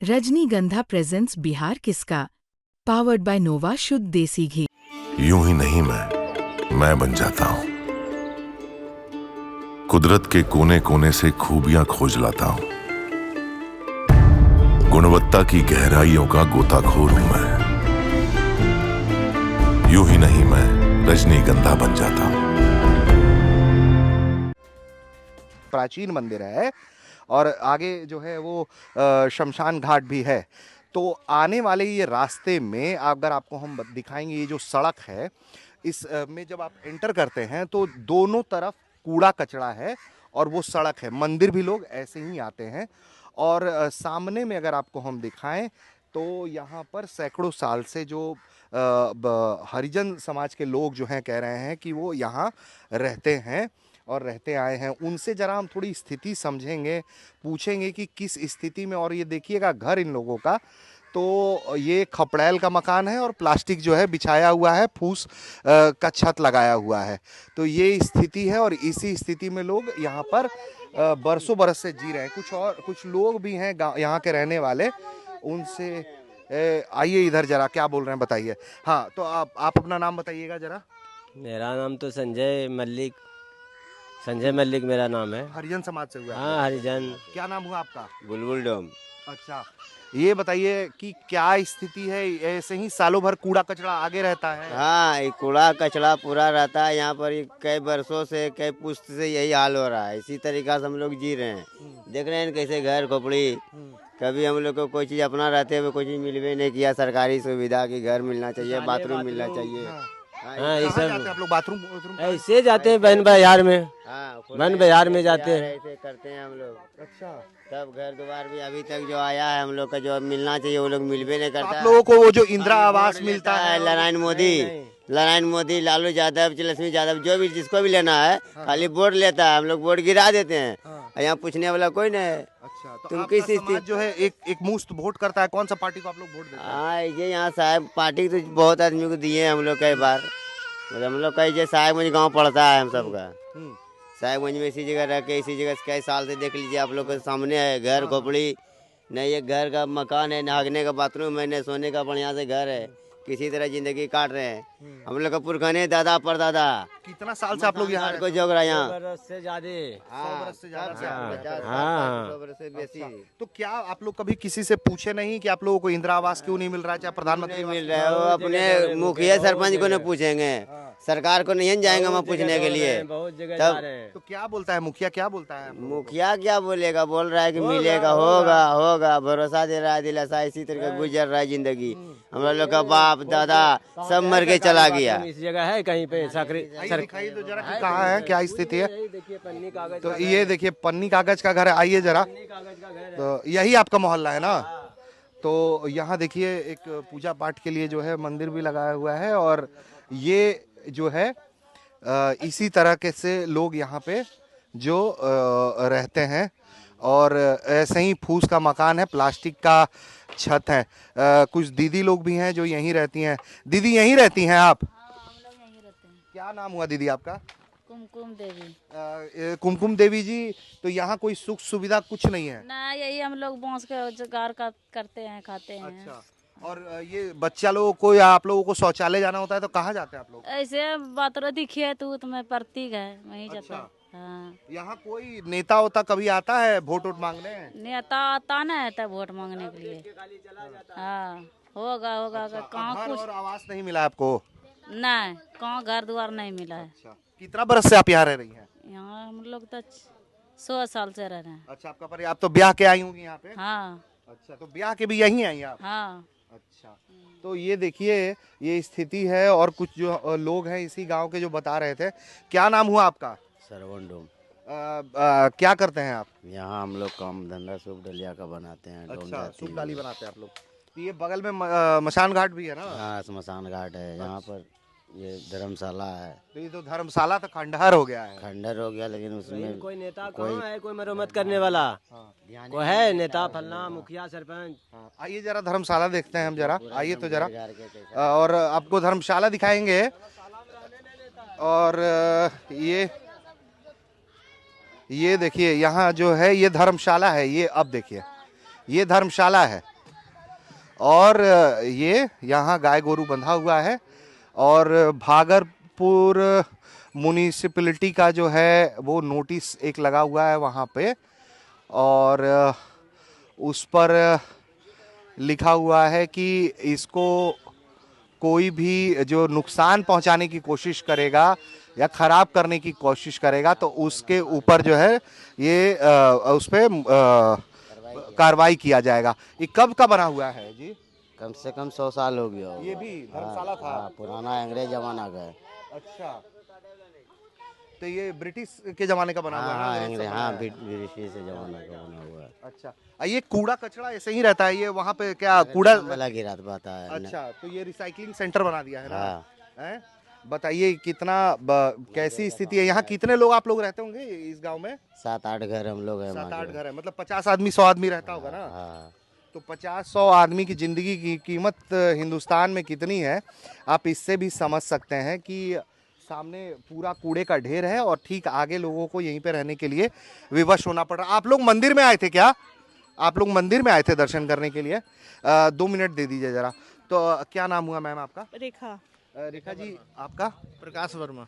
रजनीगंधा प्रेजेंट्स बिहार किसका, powered by नोवा शुद्ध देसी घी। यूं ही नहीं मैं बन जाता हूं। कुदरत के कोने कोने से खूबियां खोज लाता हूं। गुणवत्ता की गहराइयों का गोताखोर हूं मैं। यूं ही नहीं मैं रजनीगंधा बन जाता हूं। प्राचीन मंदिर है और आगे जो है वो शमशान घाट भी है। तो आने वाले ये रास्ते में अगर आपको हम दिखाएंगे, ये जो सड़क है इस में जब आप एंटर करते हैं तो दोनों तरफ कूड़ा कचरा है और वो सड़क है। मंदिर भी लोग ऐसे ही आते हैं और सामने में अगर आपको हम दिखाएं तो यहाँ पर सैकड़ों साल से जो हरिजन समाज के लोग जो हैं कह रहे हैं कि वो यहाँ रहते हैं और रहते आए हैं। उनसे जरा हम थोड़ी स्थिति समझेंगे, पूछेंगे कि किस स्थिति में। और ये देखिएगा घर इन लोगों का, तो ये खपड़ैल का मकान है और प्लास्टिक जो है बिछाया हुआ है, फूस का छत लगाया हुआ है। तो ये स्थिति है और इसी स्थिति में लोग यहाँ पर बरसों बरस से जी रहे हैं। कुछ लोग भी हैं यहाँ के रहने वाले, उनसे आइए इधर जरा क्या बोल रहे हैं बताइए। हाँ, तो आप अपना नाम बताइएगा जरा। मेरा नाम तो संजय मल्लिक मेरा नाम है। हरिजन समाज से हुआ? हाँ, हरिजन। क्या नाम हुआ आपका? बुलबुल डोम। अच्छा, ये बताइए कि क्या स्थिति है? ऐसे ही सालों भर कूड़ा कचरा आगे रहता है? हाँ, ये कूड़ा कचरा पूरा रहता है यहाँ पर। कई वर्षों से, कई पुश्त से यही हाल हो रहा है। इसी तरीका से हम लोग जी रहे हैं। देख रहे हैं कैसे घर खोपड़ी। कभी हम लोग को कोई चीज़ अपना रहते हुए कोई चीज़ मिलवे नहीं किया। सरकारी सुविधा की घर मिलना चाहिए, बाथरूम मिलना चाहिए। हाँ, ये सब आप लोग बाथरूम ऐसे जाते हैं बहन बाजार में। बहन बाजार में जाते हैं, ऐसे करते हैं हम लोग। अच्छा, तब घर द्वार भी अभी तक जो आया है हम लोग का जो मिलना चाहिए वो लोग मिलवे नहीं करता। आप लोगों को वो जो इंदिरा आवास मिलता है, नारायण मोदी, लालू यादव, लक्ष्मी यादव, जो भी जिसको भी लेना है खाली वोट लेता है। हम लोग वोट गिरा देते हैं। यहाँ पूछने वाला कोई नहीं है। अच्छा, तो तुम किस समाज जो है एक मुश्त वोट करता है, कौन सा पार्टी को आप लोग वोट देते हैं? हाँ, ये यहाँ साहब पार्टी तो बहुत आदमी को दिए हैं हम लोग कई बार। हम लोग कई साहेबगंज गाँव पड़ता है हम सबका। साहेबगंज में इसी जगह रह के इसी जगह कई साल से देख लीजिए आप लोग के सामने है घर खोपड़ी। न ये घर का मकान है, नहाने का बाथरूम है, न सोने का बढ़िया से घर है। किसी तरह जिंदगी काट रहे हैं हम लोग का पुरखाने दादा परदादा। कितना साल से आप लोग यहाँ को जोग रहा है यहाँ? 100 बरस से ज्यादा। हाँ, तो क्या आप लोग कभी किसी से पूछे नहीं कि आप लोगों को इंदिरा आवास क्यों नहीं मिल रहा है, चाहे प्रधानमंत्री मिल रहा है? वो अपने मुखिया सरपंच को नहीं पूछेंगे, सरकार को नहीं जाएंगे हम पूछने के लिए। तब तो क्या बोलता है मुखिया? क्या बोलता है मुखिया? क्या बोलेगा? बोल रहा है कि मिलेगा, होगा, भरोसा दे रहा है, दिलासा। इसी तरह गुजर रहा है जिंदगी। हम लोग का बाप दादा सब मर के चला गया। इस जगह है कहीं पे दिखाई तो जरा कि कहाँ है, क्या स्थिति है? तो ये देखिए पन्नी कागज का घर है। आइए जरा, तो यही आपका मोहल्ला है ना? तो यहाँ देखिए एक पूजा पाठ के लिए जो है मंदिर भी लगाया हुआ है और ये जो है इसी तरह के से लोग यहाँ पे जो रहते हैं और ऐसे ही फूस का मकान है, प्लास्टिक का छत है। कुछ दीदी लोग भी हैं जो यहीं रहती हैं। दीदी यहीं रहती हैं आप? हम लोग यहीं रहते हैं। क्या नाम हुआ दीदी आपका? कुमकुम देवी। कुमकुम देवी जी, तो यहाँ कोई सुख सुविधा कुछ नहीं है ना? यही हम लोग बांस के रोजगार का करते हैं, खाते हैं। अच्छा, और ये बच्चा लोगों को या आप लोगों को शौचालय जाना होता है तो कहाँ जाते हैं आप लोग? ऐसे बातरती खेत उत में प्रतीक है, वहीं जाता है। हाँ। यहाँ कोई नेता होता कभी आता है वोट वोट मांगने? नेता आता ना है वोट मांगने के लिए। हाँ, होगा। अच्छा, कहाँ कुछ और आवास नहीं मिला आपको? नहीं, कहाँ घर द्वार नहीं मिला है। अच्छा, कितना बरस से आप यहाँ रह रही हैं? यहाँ हम लोग तो 100 साल से रह रहे हैं। अच्छा, आपका परिवार, आप तो ब्याह के आई होंगी यहाँ पे? हाँ। अच्छा, तो ब्याह के भी यहीं आई आप? हाँ। अच्छा, तो ये देखिए ये स्थिति है और कुछ जो लोग हैं इसी गांव के जो बता रहे थे। क्या नाम हुआ आपका? सरवण डोम। क्या करते हैं आप यहाँ? हम लोग काम धंधा सूप डलिया का बनाते हैं। अच्छा, सूप डाली बनाते हैं आप लोग। तो ये बगल में मशान घाट भी है ना? हाँ, स्मशान घाट है। यहाँ पर ये धर्मशाला है। तो ये तो धर्मशाला तो खंडहर हो गया है। खंडहर हो गया, लेकिन उसमें कोई नेता कहाँ है? कोई मरम्मत करने वाला कोई है? नेता फलना, मुखिया, सरपंच। आइए जरा धर्मशाला देखते हैं हम जरा। आइए तो जरा, और आपको धर्मशाला दिखाएंगे। और ये देखिए यहाँ जो है ये धर्मशाला है। ये अब देखिए ये धर्मशाला है। और ये यहाँ गाय गोरू बंधा हुआ है और भागलपुर म्युनिसिपैलिटी का जो है वो नोटिस एक लगा हुआ है वहाँ पे और उस पर लिखा हुआ है कि इसको कोई भी जो नुकसान पहुंचाने की कोशिश करेगा या खराब करने की कोशिश करेगा तो उसके ऊपर जो है ये उस पे कार्रवाई किया जाएगा। ये कब का बना हुआ है जी? कम से कम 100 साल हो गया होगा। ये भी धर्मशाला था? हाँ, पुराना अंग्रेज जमाना का है। अच्छा, तो ये ब्रिटिश के जमाने का बना हुआ है ना? अंग्रेज, हाँ ब्रिटिश से जमाना का बना हुआ है। अच्छा, ये कूड़ा कचरा ऐसे ही रहता है? ये वहाँ पे क्या कूड़ा वाला गिरा पाता है? अच्छा, तो ये रिसाइकलिंग सेंटर बना दिया है ना? हाँ। हैं? बताइए कितना कैसी स्थिति है यहाँ? कितने लोग आप लोग रहते होंगे इस गांव में? 7-8 घर हम लोग हैं। 7-8 घर है, मतलब 50 आदमी 100 आदमी रहता होगा ना? हाँ। तो 50-100 आदमी की जिंदगी की कीमत हिंदुस्तान में कितनी है आप इससे भी समझ सकते हैं कि सामने पूरा कूड़े का ढेर है और ठीक आगे लोगों को यहीं पे रहने के लिए विवश होना पड़ रहा। आप लोग मंदिर में आए थे क्या? आप लोग मंदिर में आए थे दर्शन करने के लिए? 2 मिनट दे दीजिए जरा। तो क्या नाम हुआ मैम आपका? रेखा। रेखा जी, आपका? प्रकाश वर्मा।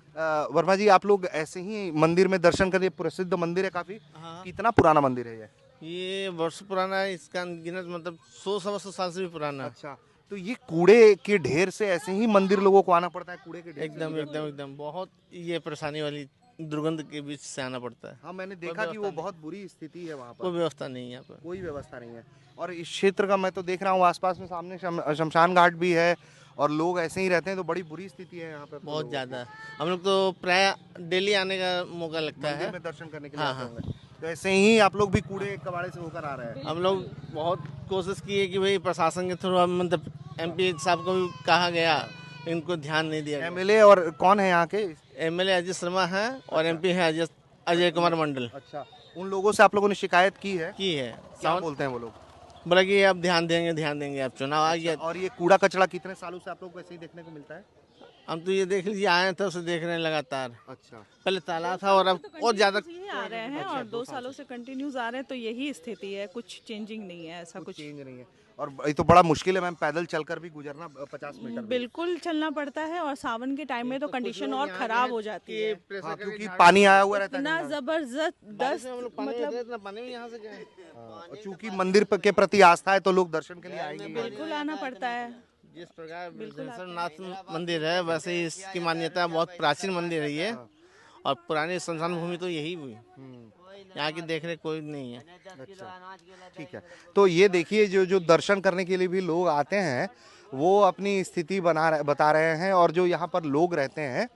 वर्मा जी, आप लोग ऐसे ही मंदिर में दर्शन करिए, प्रसिद्ध मंदिर है काफी। हाँ। कितना पुराना मंदिर है ये वर्ष पुराना है, इसका गिनत मतलब 100-125 साल से भी पुराना है। अच्छा, तो ये कूड़े के ढेर से ऐसे ही मंदिर लोगों को आना पड़ता है? कूड़े के ढेर एकदम बहुत ये परेशानी वाली दुर्गंध के बीच से आना पड़ता है। हाँ, मैंने देखा कि वो बहुत बुरी स्थिति है वहाँ पर। कोई व्यवस्था नहीं है यहाँ पर। कोई व्यवस्था नहीं है। और इस क्षेत्र का मैं तो देख रहा हूँ आसपास में, सामने शमशान घाट भी है और लोग ऐसे ही रहते हैं, तो बड़ी बुरी स्थिति है यहाँ पे। बहुत ज्यादा। हम लोग तो प्राय डेली आने का मौका लगता है में दर्शन करने के लिए हाँ, आते होंगे। तो ऐसे ही आप लोग भी कूड़े कबाड़े से होकर आ रहे हैं? हम लोग बहुत कोशिश किए कि भाई प्रशासन के थ्रू, मतलब MP साहब को भी कहा गया, इनको ध्यान नहीं दिया। MLA और कौन है यहाँ के? MLA अजय शर्मा है और MP है अजय कुमार मंडल। अच्छा, उन लोगों से आप लोगों ने शिकायत की है? क्या बोलते हैं वो लोग? बोला कि आप ध्यान देंगे, आप चुनाव आ गया। और ये कूड़ा कचरा कितने सालों से आप लोग को ऐसे ही देखने को मिलता है? हम तो ये देख लीजिए, आए थे उसे देख रहे हैं लगातार। अच्छा, पहले तालाब था और अब और ज्यादा आ रहे हैं और 2 सालों से कंटिन्यूज आ रहे हैं, तो यही स्थिति है, कुछ चेंजिंग नहीं है, ऐसा कुछ चेंज नहीं है। और ये तो बड़ा मुश्किल है मैम, पैदल चलकर भी गुजरना 50 मीटर। बिल्कुल चलना पड़ता है और सावन के टाइम में तो कंडीशन और खराब हो जाती है, हाँ, क्योंकि पानी आया हुआ रहता है। इतना जबरदस्त मतलब पानी में यहाँ से गए। चूंकि मंदिर के प्रति आस्था है तो लोग दर्शन के लिए आएंगे। बिल्कुल आना पड़ता है। जिस प्रकार नाथ मंदिर है वैसे ही इसकी मान्यता बहुत प्राचीन मंदिर है ये, और पुरानी श्मशान भूमि तो यही हुई। यहाँ की देख रेख कोई नहीं है। अच्छा, ठीक है। तो ये देखिए, जो दर्शन करने के लिए भी लोग आते हैं वो अपनी स्थिति बता रहे हैं, और जो यहाँ पर लोग रहते हैं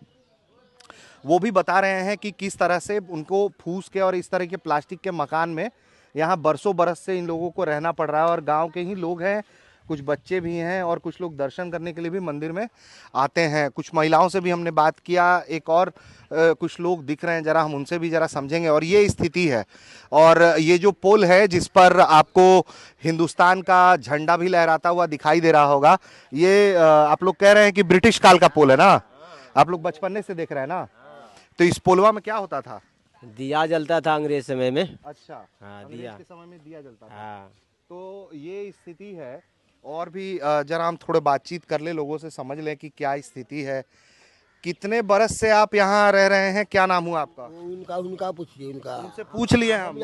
वो भी बता रहे हैं कि किस तरह से उनको फूस के और इस तरह के प्लास्टिक के मकान में यहाँ बरसों बरस से इन लोगों को रहना पड़ रहा है। और गांव के ही लोग हैं, कुछ बच्चे भी हैं और कुछ लोग दर्शन करने के लिए भी मंदिर में आते हैं। कुछ महिलाओं से भी हमने बात किया, एक और कुछ लोग दिख रहे हैं, जरा हम उनसे भी जरा समझेंगे। और ये स्थिति है, और ये जो पुल है जिस पर आपको हिंदुस्तान का झंडा भी लहराता हुआ दिखाई दे रहा होगा, ये आप लोग कह रहे हैं कि ब्रिटिश काल का पुल है ना? आप लोग बचपने से देख रहे हैं ना? तो इस पुलवा में क्या होता था? दिया जलता था अंग्रेज समय में। अच्छा, हाँ, अंग्रेज दिया के समय में दिया जलता था। हाँ। तो ये स्थिति है। और भी जरा हम थोड़े बातचीत कर ले, लोगों से समझ लें कि क्या स्थिति है। कितने बरस से आप यहाँ रह रहे हैं? क्या नाम हुआ आपका? उनका पूछिए, उनका उनसे पूछ लिए हम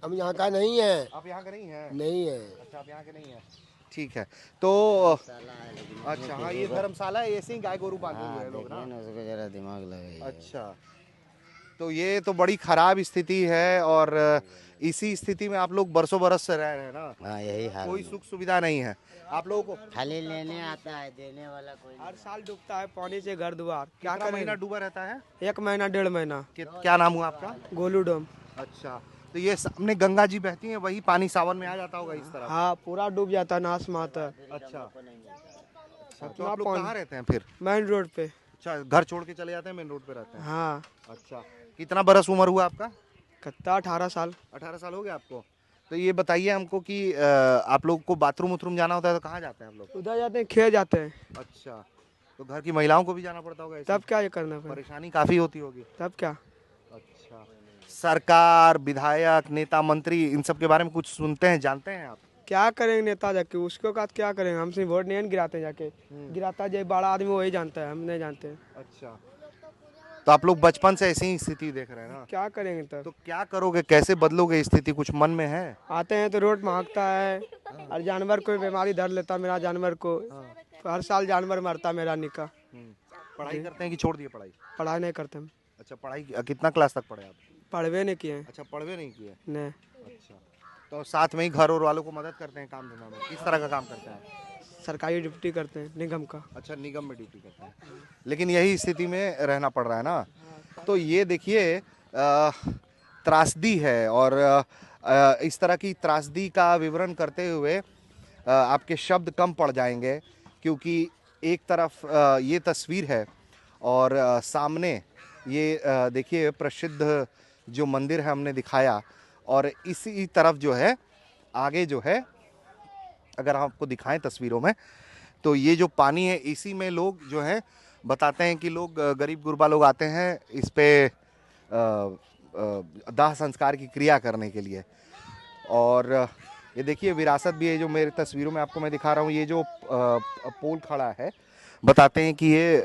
हम यहाँ का नहीं है। आप यहाँ के नहीं हैं? नहीं है। अच्छा, आप यहाँ के नहीं हैं, ठीक है। तो अच्छा, हाँ, ये धर्मशाला है, ऐसे ही गाय गोरू बांधे हुए हैं लोग ना? उसको जरा दिमाग लगे। अच्छा, तो ये तो बड़ी खराब स्थिति है, और इसी स्थिति में आप लोग बरसों बरस से रह रहे हैं ना? हाँ, यही हाल। कोई सुख सुविधा नहीं है आप लोगों को? खाली लेने आता है, देने वाला कोई हर साल डूबता है पानी से घर द्वार। क्या कितना महीना डूबा रहता है? 1 महीना 1.5 महीना। क्या नाम हुआ आपका? गोलू डैम। अच्छा, तो ये सामने गंगा जी बहती हैं, वही पानी सावन में आ जाता होगा इस तरह? हाँ, पूरा डूब जाता है, नाश माता है। अच्छा, तो आप लोग कहाँ रहते हैं फिर? मेन रोड पे। अच्छा, घर छोड़ के चले जाते हैं, मेन रोड पे रहते हैं? हाँ। अच्छा, कितना बरस उम्र हुआ आपका? कितना? 18 साल। 18 साल हो गया आपको? तो ये बताइए हमको कि आप लोग को बाथरूम उथरूम जाना होता है तो कहाँ जाते हैं आप लोग? उधर जाते हैं, खेत जाते हैं। अच्छा, तो घर की महिलाओं को भी जाना पड़ता होगा ऐसे? तब क्या ये करना पड़ेगा? परेशानी काफी होती होगी। तब क्या? अच्छा, सरकार, विधायक, नेता, मंत्री, इन सब के बारे में कुछ सुनते हैं, जानते हैं आप? क्या करेंगे नेता जाके, उसके बाद क्या करेंगे, हमसे वोट नहीं गिराते जाके, गिराता जो बड़ा आदमी वही जानता है, हम नहीं जानते। अच्छा, तो आप लोग बचपन से ऐसी ही स्थिति देख रहे हैं ना? क्या करेंगे तब? तो क्या करोगे, कैसे बदलोगे स्थिति, कुछ मन में है? आते हैं तो रोड महकता है और जानवर कोई बीमारी धर लेता मेरा जानवर को, हर साल जानवर मरता मेरा निका। पढ़ाई करते हैं कि छोड़ दिए पढ़ाई? पढ़ाई नहीं करते हम। अच्छा, पढ़ाई कितना क्लास तक पढ़े आप? पढ़वे नहीं किए। अच्छा, पढ़वे नहीं किए? नहीं। अच्छा, तो साथ में ही घर और वालों को मदद करते हैं काम धंधा में? किस तरह का काम करते हैं? सरकारी ड्यूटी करते हैं निगम का। अच्छा, निगम में ड्यूटी करते हैं, लेकिन यही स्थिति में रहना पड़ रहा है ना। तो ये देखिए त्रासदी है, और इस तरह की त्रासदी का विवरण करते हुए आपके शब्द कम पड़ जाएंगे, क्योंकि एक तरफ ये तस्वीर है और सामने ये देखिए प्रसिद्ध जो मंदिर है हमने दिखाया, और इसी तरफ जो है आगे जो है, अगर हम आपको दिखाएं तस्वीरों में, तो ये जो पानी है इसी में लोग जो है बताते हैं कि लोग गरीब गुरबा लोग आते हैं इस पे दाह संस्कार की क्रिया करने के लिए। और ये देखिए विरासत भी है जो मेरे तस्वीरों में आपको मैं दिखा रहा हूँ। ये जो पोल खड़ा है, बताते हैं कि ये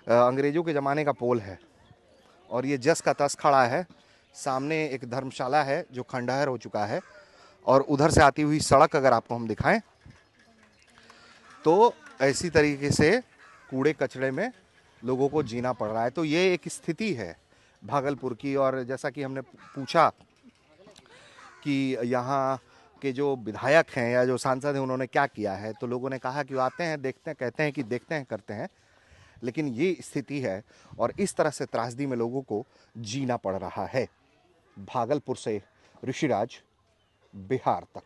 अंग्रेज़ों के ज़माने का पोल है, और ये जस का तस खड़ा है। सामने एक धर्मशाला है जो खंडहर हो चुका है, और उधर से आती हुई सड़क अगर आपको हम दिखाएं तो ऐसी तरीके से कूड़े कचड़े में लोगों को जीना पड़ रहा है। तो ये एक स्थिति है भागलपुर की। और जैसा कि हमने पूछा कि यहाँ के जो विधायक हैं या जो सांसद हैं उन्होंने क्या किया है, तो लोगों ने कहा कि वो आते हैं, देखते हैं, कहते हैं कि देखते हैं, करते हैं, लेकिन ये स्थिति है और इस तरह से त्रासदी में लोगों को जीना पड़ रहा है। भागलपुर से ऋषिराज, बिहार तक।